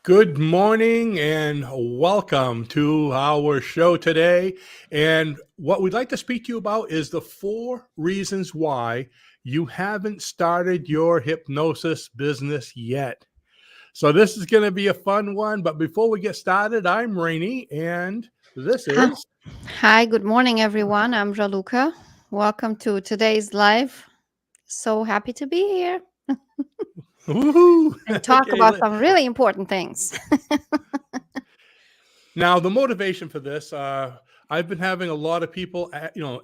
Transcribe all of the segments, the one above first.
Good morning and welcome to our show today. And what we'd like to speak to you about is the 4 reasons why you haven't started your hypnosis business yet. So, this is going to be a fun one. But before we get started, I'm Rainey, and this Hi, is. Hi, good morning, everyone. I'm Raluca. Welcome to today's live. So happy to be here Woohoo! and talk Okay. about some really important things. Now, the motivation for this, I've been having a lot of people,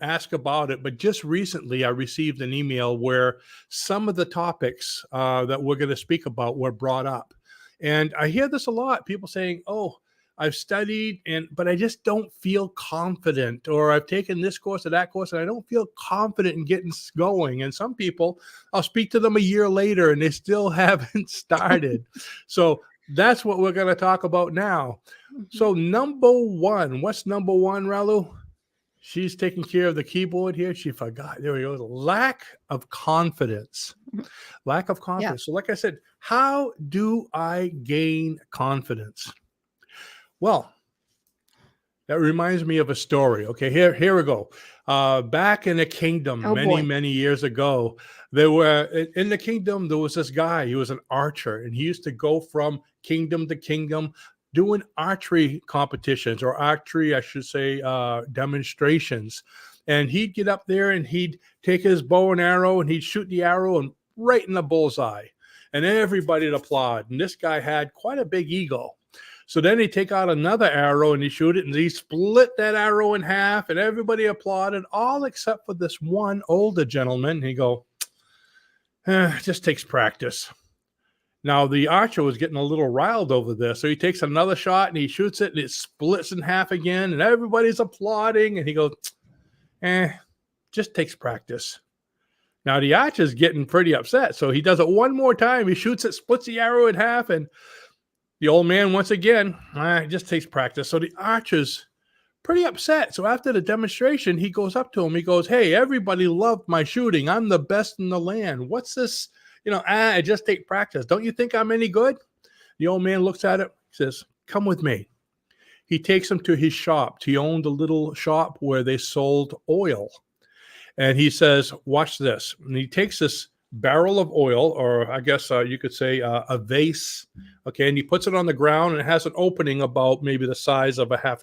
ask about it. But just recently, I received an email where some of the topics that we're going to speak about were brought up, and I hear this a lot. People saying, "Oh, I've studied, but I just don't feel confident," or "I've taken this course or that course, and I don't feel confident in getting going." And some people, I'll speak to them a year later, and they still haven't started. So that's what we're going to talk about now. Mhm. So number one, what's number one, Ralu? She's taking care of the keyboard here. She forgot. There we go. Lack of confidence. Lack of Yeah. confidence. So, like I said, how do I gain confidence? Well, that reminds me of a story. Okay, here we go. Back in the kingdom, Oh many boy. many years ago, there were in the kingdom there was this guy. He was an archer, and he used to go from kingdom to kingdom doing archery competitions, or archery, I should say, demonstrations. And he'd get up there and he'd take his bow and arrow and he'd shoot the arrow and right in the bullseye, and everybody'd applaud. And this guy had quite a big ego. So then he take out another arrow and he shoot it, and he split that arrow in half, and everybody applauded, all except for this one older gentleman. He go, it just takes practice. Now the archer was getting a little riled over this, so he takes another shot and he shoots it, and it splits in half again, and everybody's applauding, and he goes, eh, just takes practice. Now the archer's getting pretty upset, so he does it one more time. He shoots it, splits the arrow in half, and the old man, once again, it just takes practice. So the archer's pretty upset. So after the demonstration, he goes up to him. He goes, "Hey, everybody loved my shooting. I'm the best in the land. What's this? I just take practice. Don't you think I'm any good?" The old man looks at it, says, "Come with me." He takes him to his shop. He owned a little shop where they sold oil. And he says, "Watch this." And he takes this barrel of oil, or I guess you could say a vase, okay, and he puts it on the ground, and it has an opening about maybe the size of a $half.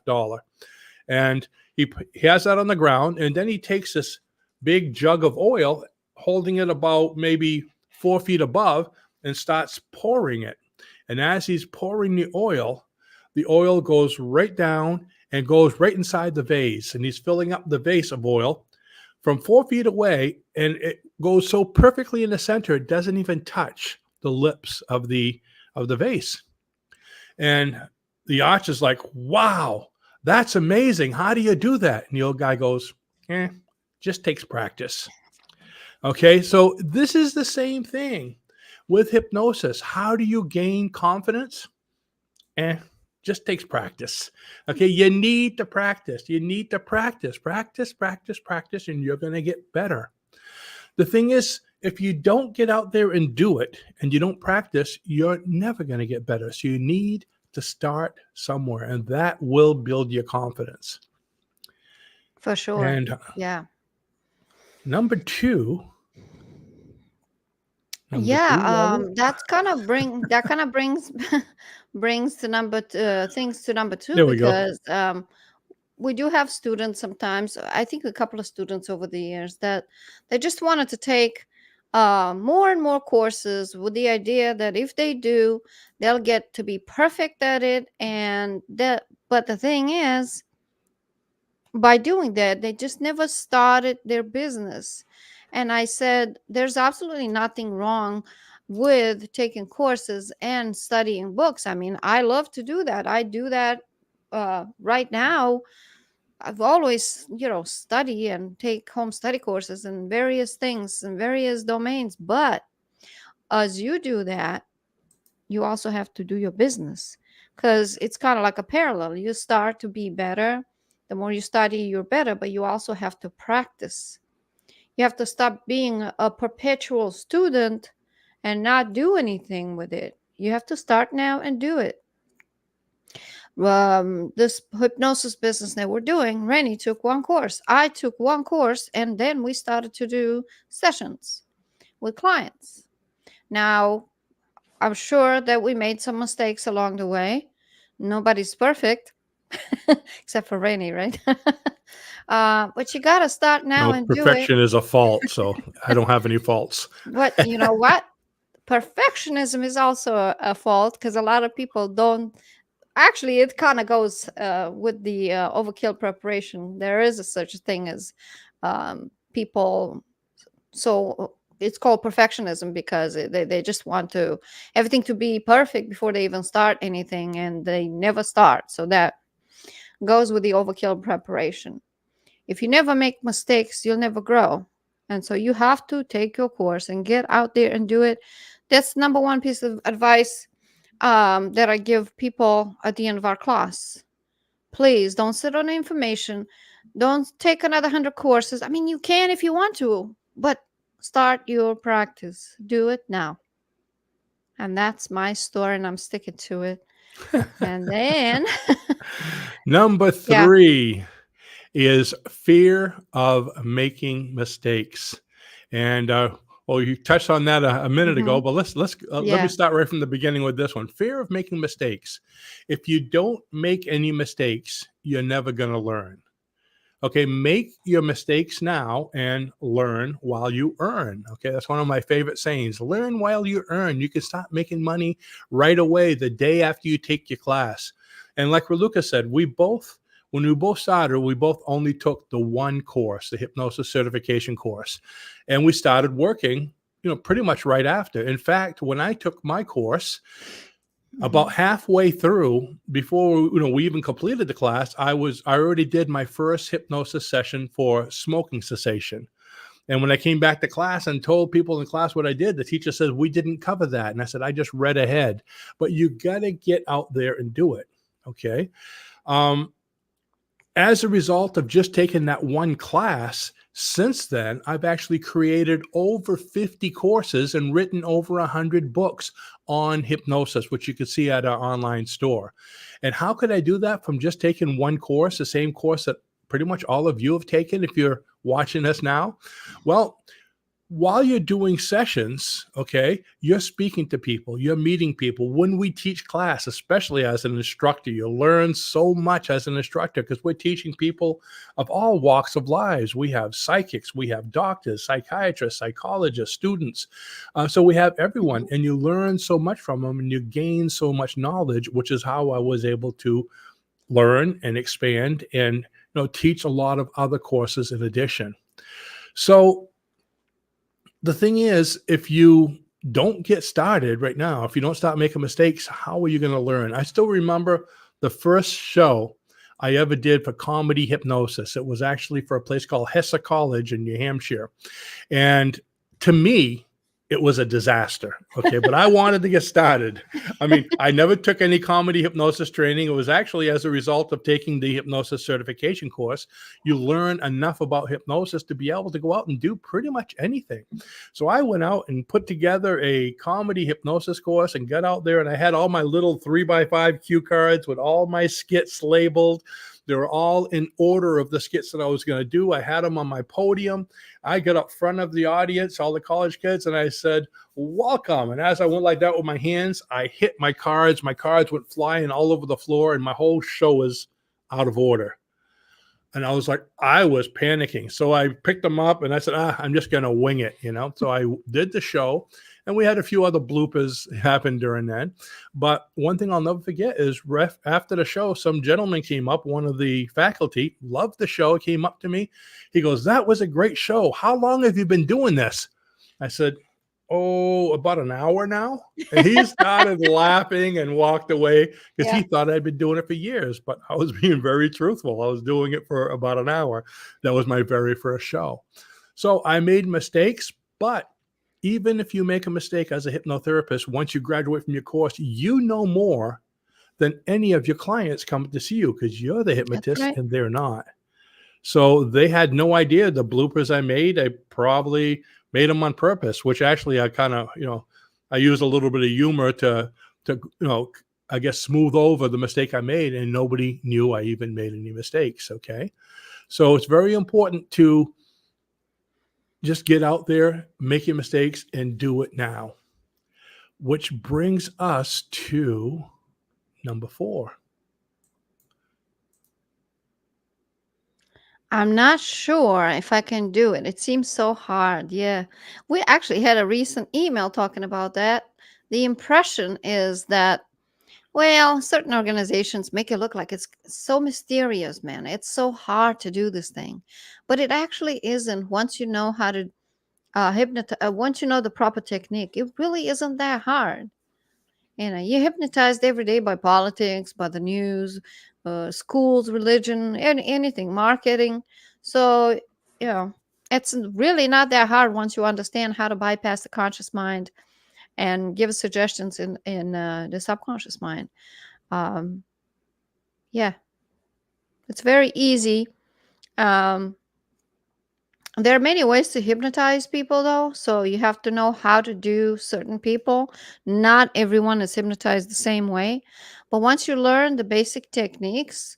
And he has that on the ground, and then he takes this big jug of oil, holding it about maybe 4 feet above, and starts pouring it. And as he's pouring the oil goes right down and goes right inside the vase, and he's filling up the vase of oil from 4 feet away, and it goes so perfectly in the center it doesn't even touch the lips of the vase. And the arch is like, "Wow, that's amazing. How do you do that?" And the old guy goes, just takes practice. Okay, so this is the same thing with hypnosis. How do you gain confidence? Eh, just takes practice. Okay, you need to practice. You need to practice, practice, practice, practice, and you're going to get better. The thing is, if you don't get out there and do it and you don't practice, you're never going to get better. So you need to start somewhere, and that will build your confidence. For sure. And Yeah. number two, number Yeah, two, Raul. that kind of brings brings to things to number two There we go. because we do have students sometimes. I think a couple of students over the years that they just wanted to take more and more courses with the idea that if they do, they'll get to be perfect at it. But the thing is, by doing that, they just never started their business. And I said, there's absolutely nothing wrong with taking courses and studying books. I mean, I love to do that. I do that right now. I've always, study and take home study courses and various things in various domains. But as you do that, you also have to do your business because it's kind of like a parallel. You start to be better. The more you study, you're better, but you also have to practice. You have to stop being a perpetual student and not do anything with it. You have to start now and do it. This hypnosis business that we're doing, Rennie took one course. I took one course, and then we started to do sessions with clients. Now, I'm sure that we made some mistakes along the way. Nobody's perfect, except for Rainy, right? But you got to start now No, and do it. perfection is a fault, so I don't have any faults. But you know what? Perfectionism is also a fault, because a lot of people don't. Actually, it kind of goes with the overkill preparation. There is a such a thing as people. So it's called perfectionism because they just want to everything to be perfect before they even start anything, and they never start. So that goes with the overkill preparation. If you never make mistakes, you'll never grow. And so you have to take your course and get out there and do it. That's number one piece of advice that I give people at the end of our class. Please don't sit on the information. Don't take another 100 courses. I mean, you can if you want to, but start your practice. Do it now. And that's my story, and I'm sticking to it. And then, Number yeah. 3 is fear of making mistakes. And well, you touched on that a minute ago, Hmm. but let's let me Yeah. start right from the beginning with this one. Fear of making mistakes. If you don't make any mistakes, you're never going to learn. Okay, make your mistakes now and learn while you earn. Okay, that's one of my favorite sayings. Learn while you earn. You can start making money right away the day after you take your class. And like Raluca said, when we both started, we both only took the one course, the hypnosis certification course. And we started working, pretty much right after. In fact, when I took my course, Hmm. about halfway through, before we even completed the class, I already did my first hypnosis session for smoking cessation. And when I came back to class and told people in class what I did, the teacher said, we didn't cover that. And I said, I just read ahead. But you got to get out there and do it. Okay. Um, as a result of just taking that one class, since then, I've actually created over 50 courses and written over 100 books on hypnosis, which you can see at our online store. And how could I do that from just taking one course, the same course that pretty much all of you have taken if you're watching us now? Well, while you're doing sessions, okay, you're speaking to people, you're meeting people. When we teach class, especially as an instructor, you learn so much as an instructor because we're teaching people of all walks of lives. We have psychics, we have doctors, psychiatrists, psychologists, students. So we have everyone, and you learn so much from them and you gain so much knowledge, which is how I was able to learn and expand and teach a lot of other courses in addition. So the thing is, if you don't get started right now, if you don't start making mistakes, how are you going to learn? I still remember the first show I ever did for comedy hypnosis. It was actually for a place called Hesse College in New Hampshire. And to me, it was a disaster. Okay. But I wanted to get started. I mean, I never took any comedy hypnosis training. It was actually as a result of taking the hypnosis certification course. You learn enough about hypnosis to be able to go out and do pretty much anything. So I went out and put together a comedy hypnosis course and got out there, and I had all my little 3x5 cue cards with all my skits labeled. They were all in order of the skits that I was going to do. I had them on my podium. I got up front of the audience, all the college kids, and I said, welcome. And as I went like that with my hands, I hit my cards. My cards went flying all over the floor, and my whole show was out of order. And I was like, I was panicking. So I picked them up and I said, I'm just going to wing it, So I did the show, and we had a few other bloopers happen during that. But one thing I'll never forget is after the show, some gentleman came up, one of the faculty, loved the show, came up to me. He goes, that was a great show. How long have you been doing this? I said, oh, about an hour now. And he started laughing and walked away because Yeah. he thought I'd been doing it for years. But I was being very truthful. I was doing it for about an hour. That was my very first show. So I made mistakes, but even if you make a mistake as a hypnotherapist, once you graduate from your course, you know more than any of your clients coming to see you because you're the That's hypnotist right. and they're not. So they had no idea the bloopers I made. I probably made them on purpose, which actually I kind of, I use a little bit of humor to I guess, smooth over the mistake I made, and nobody knew I even made any mistakes. Okay. So it's very important to just get out there, make your mistakes, and do it now. Which brings us to number 4. I'm not sure if I can do it. It seems so hard. Yeah. We actually had a recent email talking about that. The impression is that, well, certain organizations make it look like it's so mysterious, man. It's so hard to do this thing. But it actually isn't once you know how to hypnotize, once you know the proper technique. It really isn't that hard. You're hypnotized every day by politics, by the news, schools, religion, anything, marketing. So, you know, it's really not that hard once you understand how to bypass the conscious mind and give suggestions in the subconscious mind. Um, yeah, it's very easy. Um, there are many ways to hypnotize people, though. So you have to know how to do certain people. Not everyone is hypnotized the same way. But once you learn the basic techniques,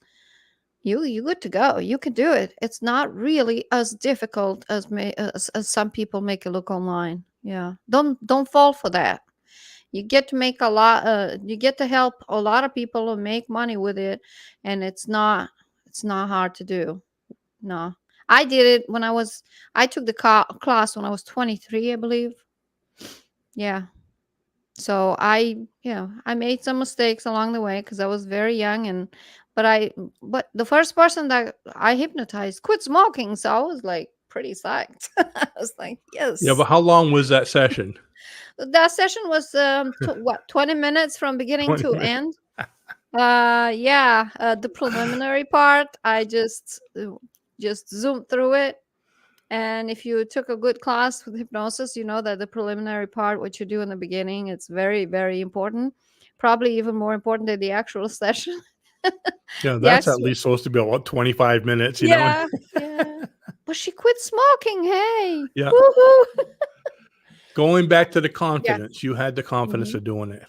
you good to go. You can do it. It's not really as difficult as some people make it look online. Yeah. Don't fall for that. You get to make a lot you get to help a lot of people and make money with it, and it's not hard to do. No. I did it when I took the class when I was 23, I believe. Yeah. So I made some mistakes along the way because I was very young, but the first person that I hypnotized quit smoking, so I was like pretty psyched. I was like, Yeah, yes. but how long was that session? That session was 20 minutes from beginning 20 to minutes. end. Yeah, the preliminary part, I just zoomed through it. And if you took a good class with hypnosis, you know that the preliminary part, what you do in the beginning, it's very, very important. Probably even more important than the actual session. Yeah, The that's at actual, least supposed to be about 25 minutes, you know? yeah, yeah. But she quit smoking. Hey, Yeah. woohoo! Going back to the Yeah, confidence, you had the confidence hmm of doing it.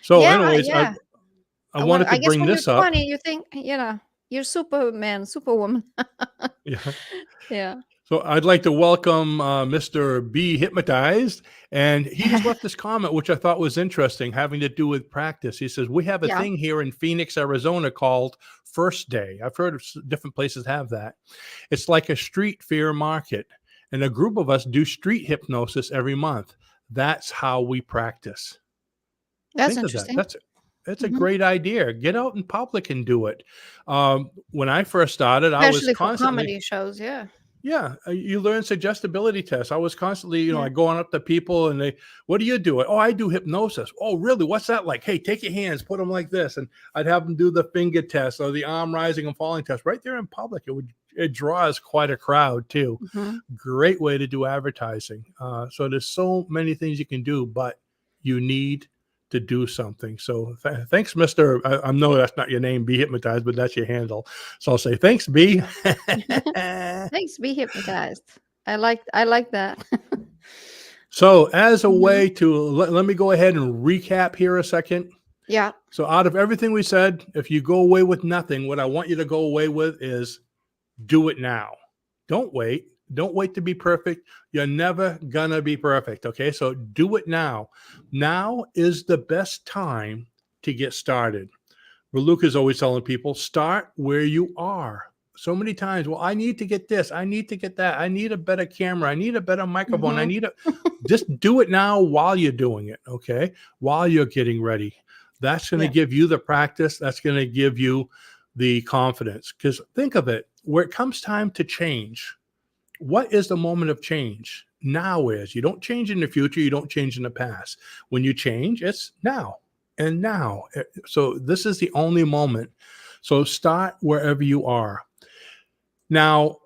So, yeah, anyways, I yeah. I wanted to I guess bring when you're this up. 20, you think you're Superman, Superwoman. Yeah. Yeah. So I'd like to welcome Mr. B Hypnotized. And he just left this comment, which I thought was interesting, having to do with practice. He says, we have a Yeah. thing here in Phoenix, Arizona called First Day. I've heard of different places have that. It's like a street fair market. And a group of us do street hypnosis every month. That's how we practice. That's Think of that. interesting. That's a Hmm. great idea. Get out in public and do it. When I first started, I was Especially for constantly, comedy shows. Yeah. yeah, you learn suggestibility tests. I was constantly, Yeah. I going up to people and they, what do you do? Oh, I do hypnosis. Oh, really? What's that like? Hey, take your hands, put them like this, and I'd have them do the finger test or the arm rising and falling test right there in public. It draws quite a crowd too. Hmm. Great way to do advertising. So there's so many things you can do, but you need to do something. So thanks, Mister. I know that's not your name, Be Hypnotized, but that's your handle. So I'll say thanks, B. Thanks. Be hypnotized. I like that. So, as a Hmm. way to let me go ahead and recap here a second. Yeah. So, out of everything we said, if you go away with nothing, what I want you to go away with is do it now. Don't wait. Don't wait to be perfect. You're never gonna be perfect. Okay. So, do it now. Now is the best time to get started. Raluca is always telling people start where you are. So many times, well, I need to get this, I need to get that, I need a better camera, I need a better microphone, I Hmm. need a just do it now while you're doing it, okay? While you're getting ready. That's going to Yeah. give you the practice, that's going to give you the confidence. Because think of it, where it comes time to change, what is the moment of change? Now is. You don't change in the future, you don't change in the past. When you change, it's now and now. So this is the only moment. So start wherever you are. Now,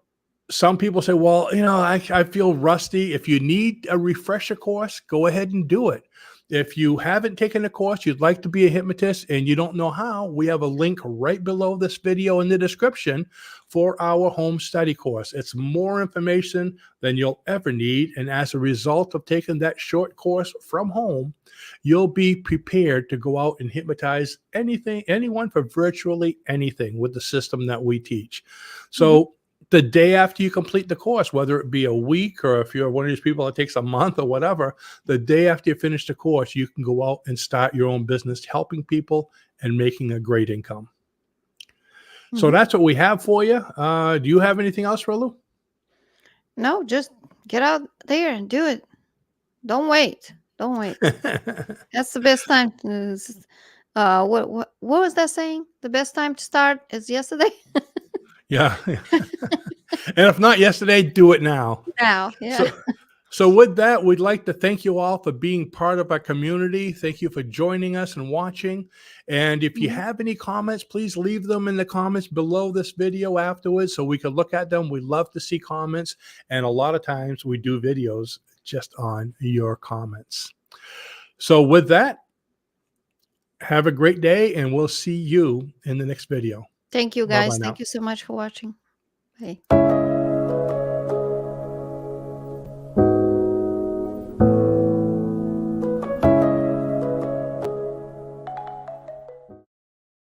some people say, well, I feel rusty. If you need a refresher course, go ahead and do it. If you haven't taken a course, you'd like to be a hypnotist and you don't know how, we have a link right below this video in the description for our home study course. It's more information than you'll ever need. And as a result of taking that short course from home, you'll be prepared to go out and hypnotize anyone for virtually anything with the system that we teach. So the day after you complete the course, whether it be a week or if you're one of these people that takes a month or whatever, the day after you finish the course, you can go out and start your own business, helping people and making a great income. So that's what we have for you. Do you have anything else, Relu? No, just get out there and do it. Don't wait. Don't wait. That's the best time. What was that saying? The best time to start is yesterday. Yeah. And if not yesterday, do it now. Now, yeah. So with that, we'd like to thank you all for being part of our community. Thank you for joining us and watching. And if you have any comments, please leave them in the comments below this video afterwards so we can look at them. We love to see comments. And a lot of times we do videos just on your comments. So with that, have a great day and we'll see you in the next video. Thank you, guys. Bye-bye now. Thank you so much for watching. Bye.